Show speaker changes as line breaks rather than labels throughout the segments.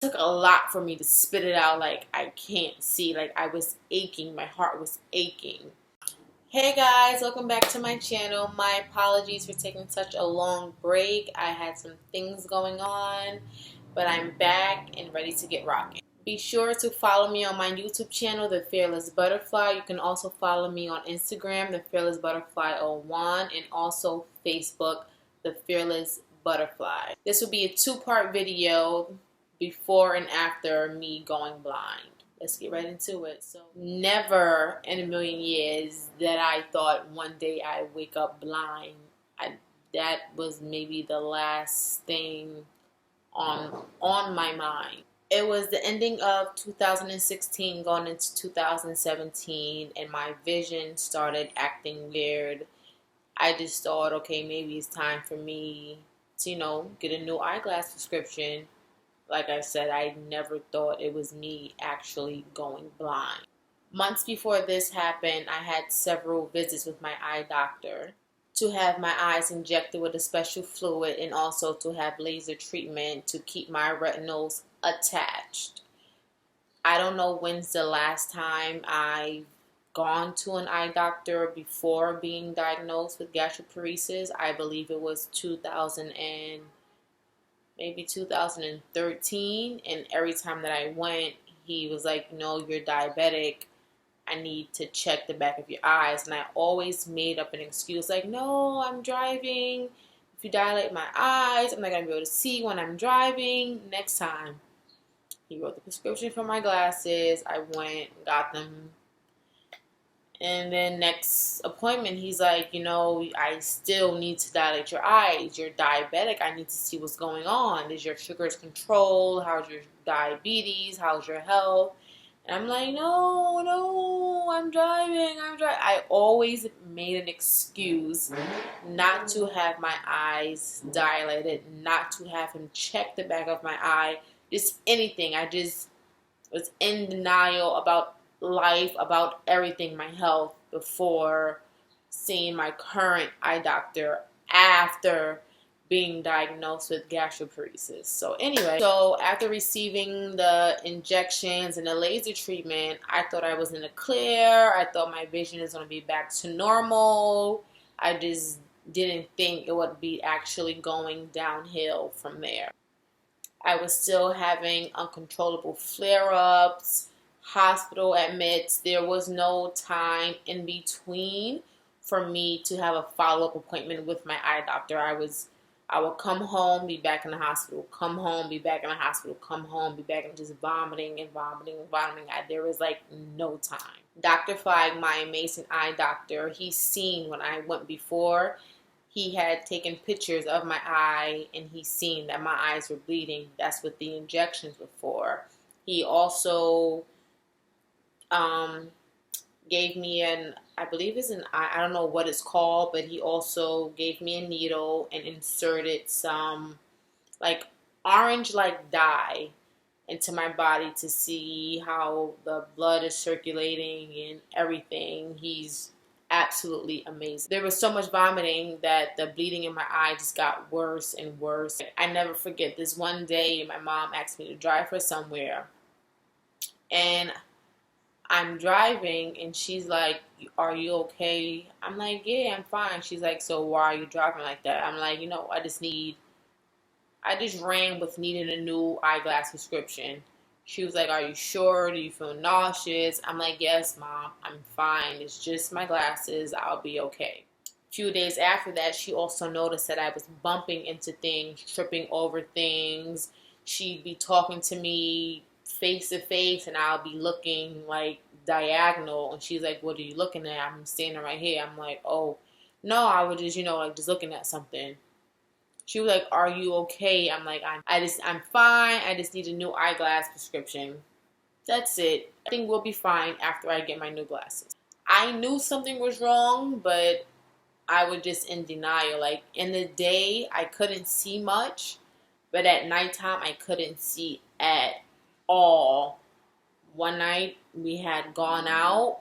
Took a lot for me to spit it out. Like, I can't see. Like, I was aching. My heart was aching. Hey guys, welcome back to my channel. My apologies for taking such a long break. I had some things going on, but I'm back and ready to get rocking. Be sure to follow me on my YouTube channel, The Fearless Butterfly. You can also follow me on Instagram, The Fearless Butterfly 01, and also Facebook, The Fearless Butterfly. This will be a two-part video before and after me going blind. Let's get right into it. So never in a million years that I thought one day I'd wake up blind. That was maybe the last thing on my mind. It was the ending of 2016 going into 2017, and my vision started acting weird. I just thought, okay, maybe it's time for me to, get a new eyeglass prescription. Like I said, I never thought it was me actually going blind. Months before this happened, I had several visits with my eye doctor to have my eyes injected with a special fluid and also to have laser treatment to keep my retinals attached. I don't know when's the last time I've gone to an eye doctor before being diagnosed with gastroparesis. I believe it was 2013, and every time that I went, he was like, no, you're diabetic. I need to check the back of your eyes. And I always made up an excuse like, no, I'm driving. If you dilate my eyes, I'm not going to be able to see when I'm driving. Next time, he wrote the prescription for my glasses. I went, got them. And then next appointment, he's like, I still need to dilate your eyes. You're diabetic. I need to see what's going on. Is your sugars controlled? How's your diabetes? How's your health? And I'm like, no, I'm driving. I always made an excuse not to have my eyes dilated, not to have him check the back of my eye, just anything. I just was in denial about life, about everything, my health, before seeing my current eye doctor after being diagnosed with gastroparesis. So anyway, after receiving the injections and the laser treatment, I thought I was in the clear. I thought my vision is going to be back to normal. I just didn't think it would be actually going downhill from there. I was still having uncontrollable flare-ups, hospital admits. There was no time in between for me to have a follow-up appointment with my eye doctor. I would come home, be back in the hospital, come home, be back in the hospital, come home, be back, and just vomiting and vomiting and vomiting. There was like no time. Dr. Flag, my amazing eye doctor, he's seen when I went before. He had taken pictures of my eye, and he's seen that my eyes were bleeding. That's what the injections were for. He also gave me I believe it's I don't know what it's called, but he also gave me a needle and inserted some like orange like dye into my body to see how the blood is circulating and everything. He's absolutely amazing. There was so much vomiting that the bleeding in my eye just got worse and worse. I never forget this one day my mom asked me to drive her somewhere, and I'm driving and she's like, are you okay? I'm like, yeah, I'm fine. She's like, so why are you driving like that? I'm like, I just ran with needing a new eyeglass prescription. She was like, are you sure? Do you feel nauseous? I'm like, yes, Mom, I'm fine. It's just my glasses. I'll be okay. A few days after that, she also noticed that I was bumping into things, tripping over things. She'd be talking to me face to face, and I'll be looking like diagonal. And she's like, what are you looking at? I'm standing right here. I'm like, oh, no, I was just, just looking at something. She was like, are you okay? I'm like, I'm fine. I just need a new eyeglass prescription. That's it. I think we'll be fine after I get my new glasses. I knew something was wrong, but I was just in denial. Like, in the day, I couldn't see much, but at nighttime, I couldn't see at all. One night, we had gone out,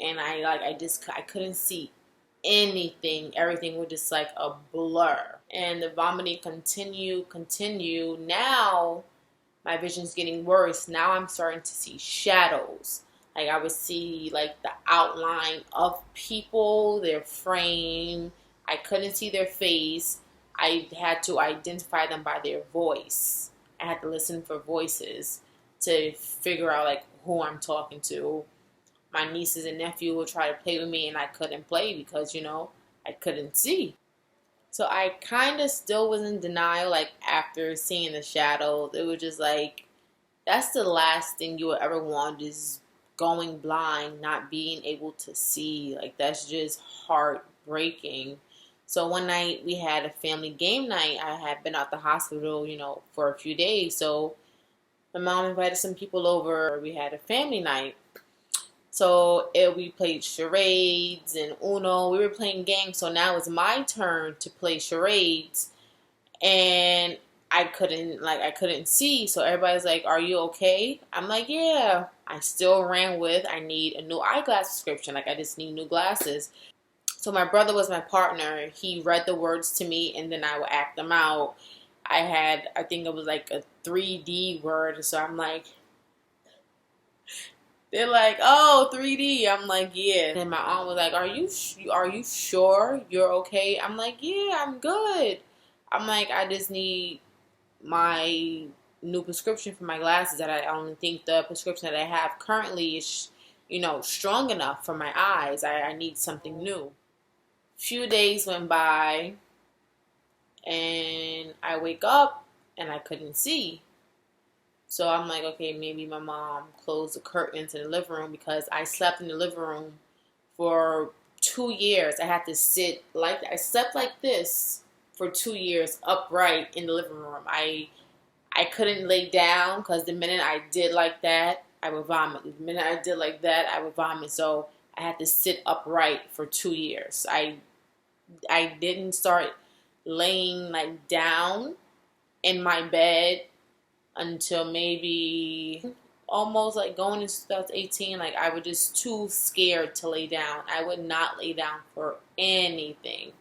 and I couldn't see anything. Everything was just like a blur. And the vomiting continue. Now my vision's getting worse. Now I'm starting to see shadows. Like I would see like the outline of people, their frame. I couldn't see their face. I had to identify them by their voice. I had to listen for voices to figure out like who I'm talking to. My nieces and nephew would try to play with me and I couldn't play because, I couldn't see. So I kind of still was in denial, like after seeing the shadows. It was just like, that's the last thing you would ever want, is going blind, not being able to see. Like, that's just heartbreaking. So one night we had a family game night. I had been out the hospital, for a few days. So my mom invited some people over. We had a family night. So we played charades and Uno. We were playing games. So now it's my turn to play charades. And I couldn't see. So everybody's like, "Are you okay?" I'm like, "Yeah." I still ran with, I need a new eyeglass prescription. Like, I just need new glasses. So my brother was my partner. He read the words to me and then I would act them out. I think it was like a 3D word. So I'm like, they're like, "Oh, 3D." I'm like, "Yeah." And my aunt was like, are you sure you're okay?" I'm like, "Yeah, I'm good." I'm like, "I just need my new prescription for my glasses that I don't think the prescription that I have currently is, strong enough for my eyes. I need something new." Few days went by and I wake up and I couldn't see. So I'm like, okay, maybe my mom closed the curtains in the living room, because I slept in the living room for 2 years. I slept like this for 2 years upright in the living room. I couldn't lay down because the minute I did like that, I would vomit. The minute I did like that, I would vomit. So I had to sit upright for 2 years. I didn't start laying like down in my bed until maybe almost like going into 2018. Like, I was just too scared to lay down. I would not lay down for anything.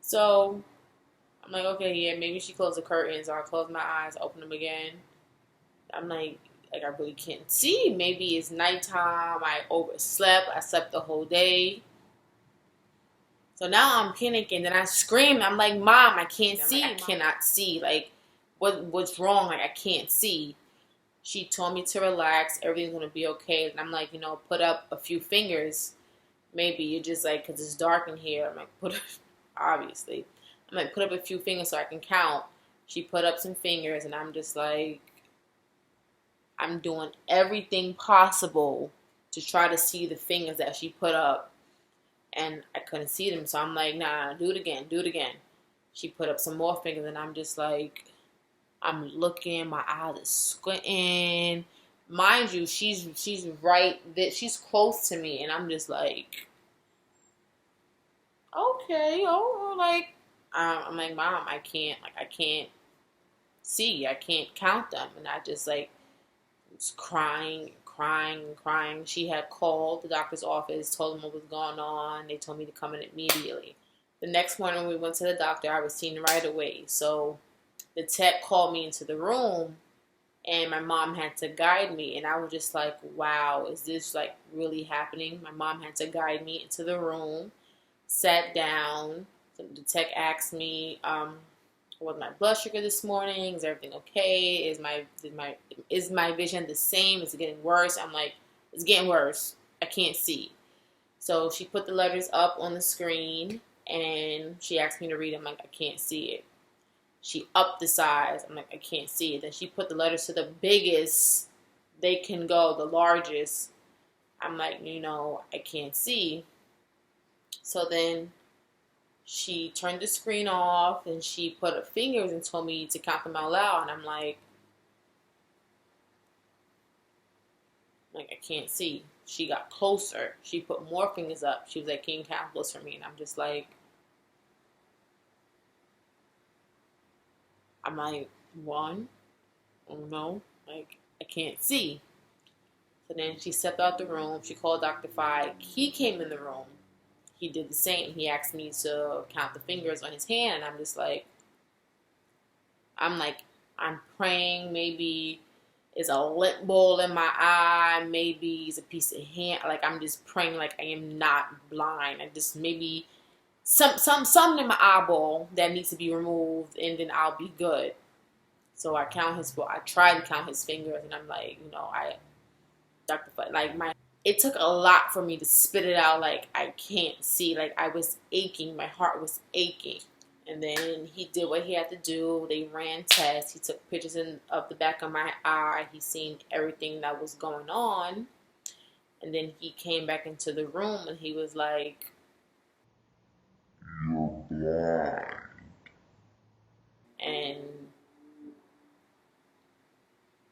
So I'm like, okay, yeah, maybe she closed the curtains. So I close my eyes, open them again. I'm like I really can't see. Maybe it's nighttime. I overslept. I slept the whole day. So now I'm panicking. Then I scream. I'm like, "Mom, I can't see. I cannot see. Like, what's wrong? Like, I can't see." She told me to relax. Everything's going to be okay. And I'm like, put up a few fingers. Maybe you're just like, because it's dark in here. I'm like, obviously. I'm like, put up a few fingers so I can count. She put up some fingers, and I'm just like, I'm doing everything possible to try to see the fingers that she put up. And I couldn't see them. So I'm like, nah, do it again. Do it again. She put up some more fingers, and I'm just like, I'm looking. My eyes are squinting. Mind you, she's right there. She's close to me. And I'm just like, okay. Oh, like, I'm like, "Mom, I can't see. I can't count them." And I just like was crying. She had called the doctor's office, told them what was going on. They told me to come in immediately. The next morning when we went to the doctor, I was seen right away. So the tech called me into the room, and my mom had to guide me. And I was just like, wow, is this like really happening? My mom had to guide me into the room, sat down. So the tech asked me, "Was my blood sugar this morning? Is everything okay? Is my vision the same? Is it getting worse?" I'm like, "It's getting worse. I can't see." So she put the letters up on the screen and she asked me to read them. I'm like, "I can't see it." She upped the size. I'm like, "I can't see it." Then she put the letters to the biggest they can go, the largest. I'm like, I can't see. So then she turned the screen off and she put her fingers and told me to count them out loud. And I'm like, I can't see. She got closer. She put more fingers up. She was like, "Can you count close for me?" And I'm just like, one. Oh no. Like, I can't see. So then she stepped out the room. She called Dr. Fi. He came in the room. He did the same. He asked me to count the fingers on his hand. And I'm like I'm praying maybe it's a lint ball in my eye, maybe it's a piece of hand. Like I'm just praying like I am not blind. I just maybe something in my eyeball that needs to be removed, and then I'll be good. So I count his. I try to count his fingers, and I'm like, Dr. Like it took a lot for me to spit it out. Like I can't see. Like I was aching. My heart was aching. And then he did what he had to do. They ran tests. He took pictures of the back of my eye. He seen everything that was going on. And then he came back into the room and he was like, "You're blind." And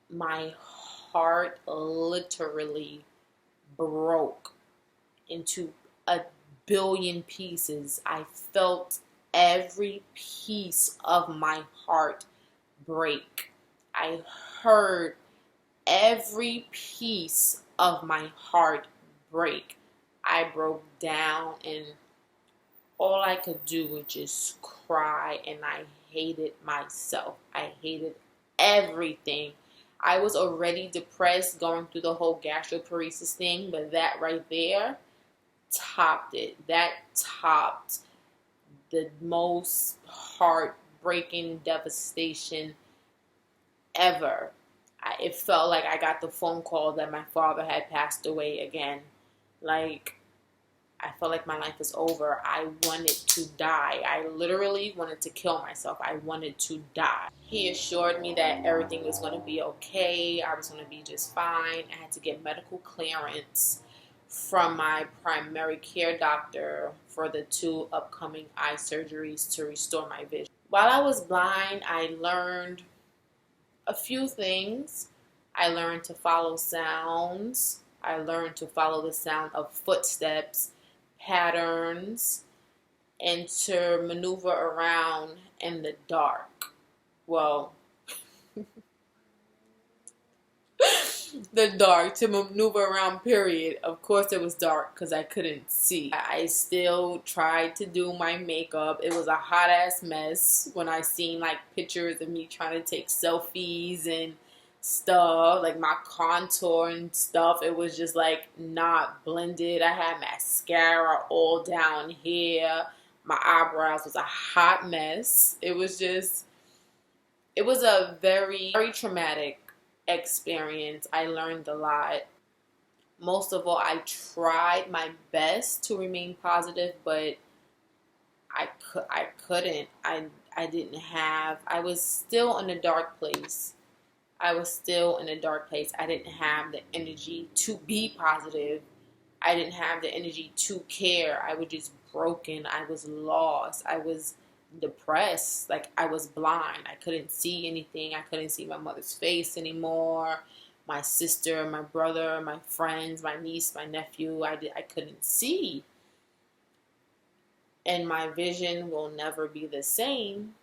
my heart literally broke into a billion pieces. I felt every piece of my heart break. I heard every piece of my heart break. I broke down and all I could do was just cry, and I hated myself. I hated everything. I was already depressed going through the whole gastroparesis thing, but that right there topped it. That topped the most heartbreaking devastation ever. It felt like I got the phone call that my father had passed away again. Like, I felt like my life was over. I wanted to die. I literally wanted to kill myself. I wanted to die. He assured me that everything was going to be okay. I was going to be just fine. I had to get medical clearance from my primary care doctor for the 2 upcoming eye surgeries to restore my vision. While I was blind, I learned a few things. I learned to follow sounds. I learned to follow the sound of footsteps, patterns, and to maneuver around in the dark. Well, the dark, to maneuver around, period. Of course it was dark because I couldn't see. I still tried to do my makeup. It was a hot ass mess when I seen like pictures of me trying to take selfies and stuff, like my contour and stuff. It was just like not blended. I had mascara all down here. My eyebrows was a hot mess. It was a very, very traumatic experience. I learned a lot. Most of all, I tried my best to remain positive, but I couldn't. I didn't have. I was still in a dark place. I was still in a dark place. I didn't have the energy to be positive. I didn't have the energy to care. I was just broken. I was lost. I was depressed. Like I was blind. I couldn't see anything. I couldn't see my mother's face anymore. My sister, my brother, my friends, my niece, my nephew. I couldn't see. And my vision will never be the same.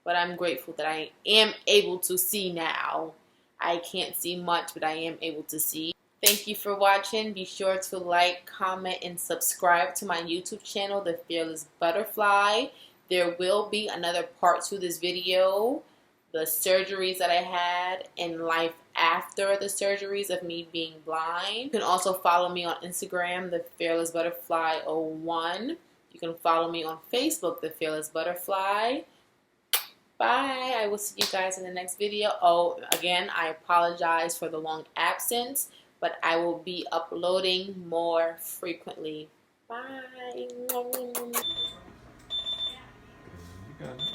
But I'm grateful that I am able to see now. I can't see much, but I am able to see. Thank you for watching. Be sure to like, comment, and subscribe to my YouTube channel, The Fearless Butterfly. There will be another part to this video. The surgeries that I had and life after the surgeries of me being blind. You can also follow me on Instagram, The Fearless Butterfly 01. You can follow me on Facebook, The Fearless Butterfly. Bye. I will see you guys in the next video. Oh, again, I apologize for the long absence, but I will be uploading more frequently. Bye.
You got it.